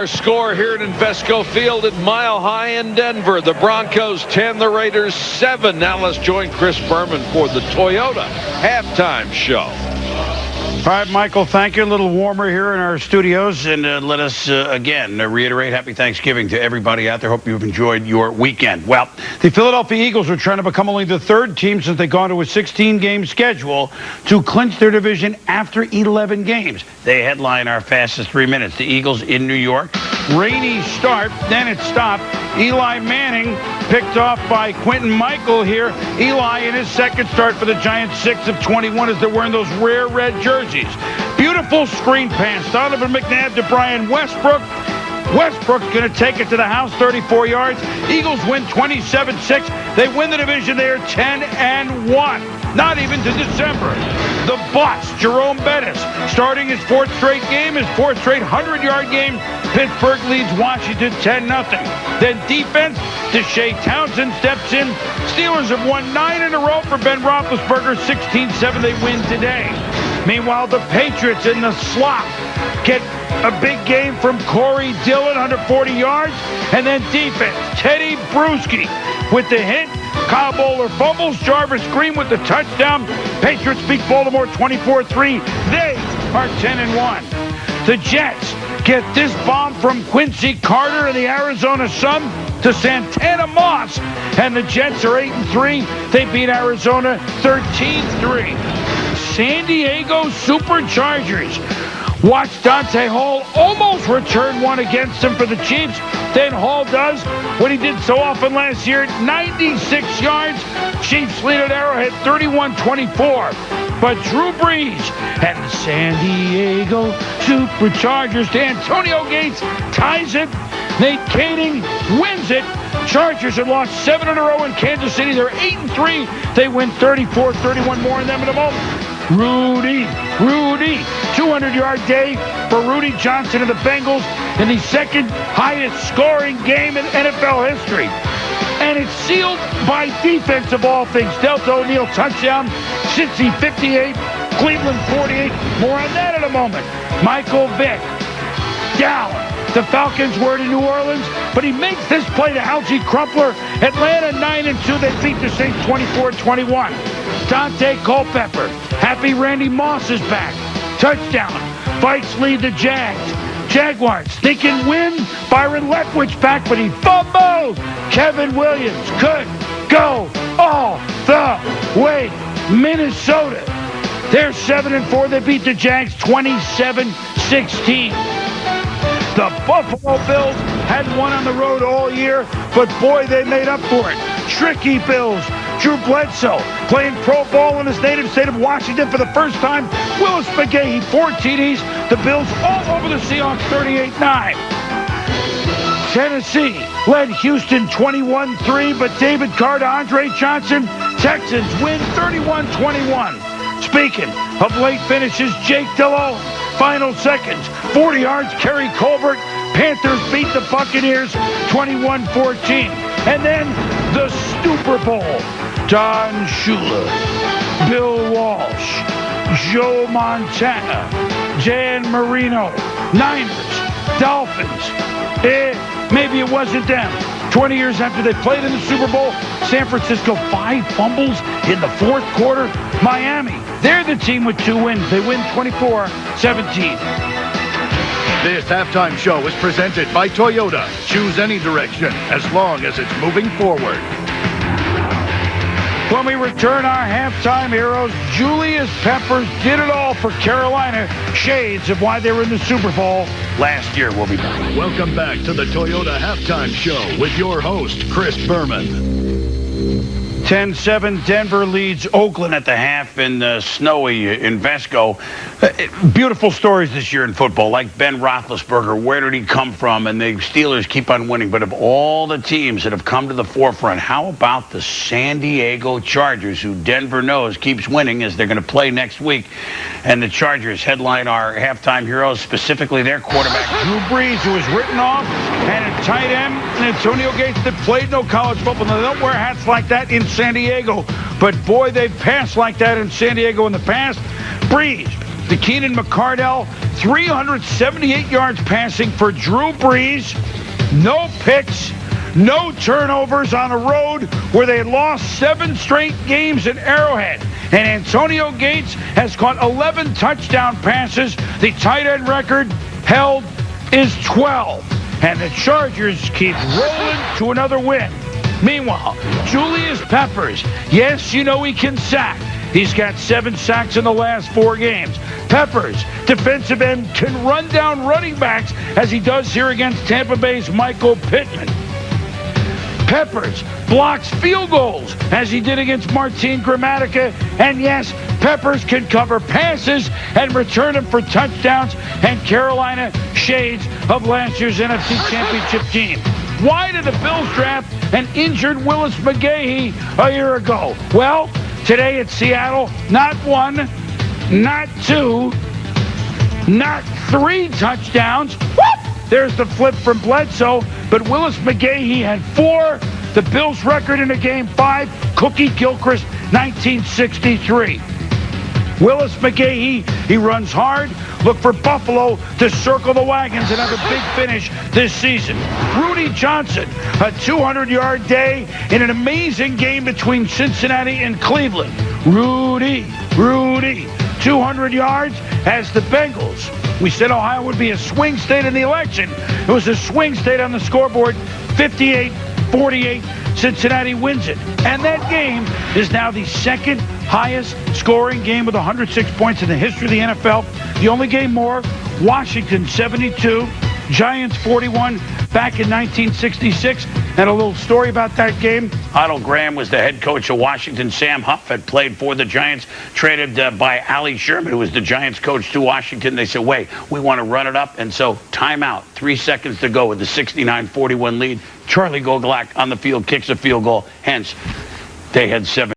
Our score here at Invesco Field at Mile High in Denver. The Broncos 10, the Raiders 7. Now let's join Chris Berman for the Toyota halftime show. All right, Michael, thank you. A little warmer here in our studios. And let us, again, reiterate Happy Thanksgiving to everybody out there. Hope you've enjoyed your weekend. Well, the Philadelphia Eagles are trying to become only the third team since they've gone to a 16-game schedule to clinch their division after 11 games. They headline our fastest 3 minutes. The Eagles in New York. Rainy start, then it stopped. Eli Manning picked off by Quentin Michael here. Eli in his second start for the Giants, 6 of 21 as they're wearing those rare red jerseys. Beautiful screen pass. Donovan McNabb to Brian Westbrook. Westbrook's going to take it to the house, 34 yards. Eagles win 27-6. They win the division. They are 10-1. Not even to December. The boss, Jerome Bettis, starting his fourth straight game, his fourth straight 100-yard game. Pittsburgh leads Washington 10-0. Then defense, Deshae Townsend steps in. Steelers have won 9 in a row for Ben Roethlisberger, 16-7. They win today. Meanwhile, the Patriots in the slot get a big game from Corey Dillon, 140 yards. And then defense, Teddy Bruschi with the hit. Kyle Bowler fumbles. Jarvis Green with the touchdown. Patriots beat Baltimore 24-3. They are 10-1. The Jets get this bomb from Quincy Carter and the Arizona Sun to Santana Moss. And the Jets are 8-3. They beat Arizona 13-3. San Diego Superchargers. Watch Dante Hall almost return one against him for the Chiefs. Then Hall does what he did so often last year, 96 yards. Chiefs lead at Arrowhead 31-24. But Drew Brees and the San Diego Superchargers to Antonio Gates ties it. Nate Kading wins it. Chargers have lost 7 in a row in Kansas City. They're 8-3. They win 34-31. More on them in a moment. Rudy, 200-yard day for Rudy Johnson of the Bengals in the second highest scoring game in NFL history. And it's sealed by defense of all things. Delta O'Neal touchdown, Cincy 58, Cleveland 48. More on that in a moment. Michael Vick down. The Falcons were to New Orleans, but he makes this play to Algie Crumpler. Atlanta 9-2. They beat the Saints 24-21. Dante Culpepper. Happy Randy Moss is back. Touchdown. Vikes lead the Jaguars. They can win. Byron Leftwich back, but he fumbled. Kevin Williams could go all the way. Minnesota. They're 7-4. They beat the Jags 27-16. The Buffalo Bills hadn't won on the road all year, but boy, they made up for it. Tricky Bills. Drew Bledsoe playing pro ball in his native state of Washington for the first time. Willis McGahee, 4 TDs. The Bills all over the Seahawks, 38-9. Tennessee led Houston 21-3, but David Carr to Andre Johnson. Texans win 31-21. Speaking of late finishes, Jake Delhomme, final seconds, 40 yards, Kerry Colbert. Panthers beat the Buccaneers 21-14. And then the Super Bowl. Don Shula, Bill Walsh, Joe Montana, Dan Marino, Niners, Dolphins. Maybe it wasn't them. 20 years after they played in the Super Bowl, San Francisco 5 fumbles in the fourth quarter. Miami, they're the team with 2 wins. They win 24-17. This halftime show is presented by Toyota. Choose any direction as long as it's moving forward. When we return our halftime heroes, Julius Peppers did it all for Carolina. Shades of why they were in the Super Bowl last year. We'll be back. Welcome back to the Toyota Halftime Show with your host, Chris Berman. 10-7, Denver leads Oakland at the half in snowy Invesco. Beautiful stories this year in football, like Ben Roethlisberger. Where did he come from? And the Steelers keep on winning. But of all the teams that have come to the forefront, how about the San Diego Chargers, who Denver knows keeps winning as they're going to play next week? And the Chargers headline our halftime heroes, specifically their quarterback, Drew Brees, who was written off, and a tight end, Antonio Gates, that played no college football. They don't wear hats like that in San Diego, but boy, they've passed like that in San Diego in the past. Brees, the Keenan McCardell 378 yards passing for Drew Brees. No picks, no turnovers on a road where they lost 7 straight games at Arrowhead. And Antonio Gates has caught 11 touchdown passes. The tight end record held is 12. And the Chargers keep rolling to another win. Meanwhile, Julius Peppers, yes, you know he can sack. He's got 7 sacks in the last 4 games. Peppers, defensive end, can run down running backs as he does here against Tampa Bay's Michael Pittman. Peppers blocks field goals as he did against Martin Gramatica. And yes, Peppers can cover passes and return them for touchdowns. And Carolina shades of last year's NFC Championship team. Why did the Bills draft an injured Willis McGahee a year ago? Well, today at Seattle, not 1, not 2, not 3 touchdowns. Whoop! There's the flip from Bledsoe, but Willis McGahee had 4. The Bills' record in a game 5, Cookie Gilchrist, 1963. Willis McGahee, he runs hard. Look for Buffalo to circle the wagons and have a big finish this season. Rudy Johnson, a 200-yard day in an amazing game between Cincinnati and Cleveland. Rudy, 200 yards as the Bengals. We said Ohio would be a swing state in the election. It was a swing state on the scoreboard, 58-48. Cincinnati wins it. And that game is now the second highest scoring game with 106 points in the history of the NFL. The only game more, Washington 72, Giants 41 back in 1966. And a little story about that game. Otto Graham was the head coach of Washington. Sam Huff had played for the Giants, traded by Ali Sherman, who was the Giants coach, to Washington. They said, wait, we want to run it up. And so timeout, 3 seconds to go with the 69-41 lead. Charlie Gogolak on the field kicks a field goal. Hence, they had 7.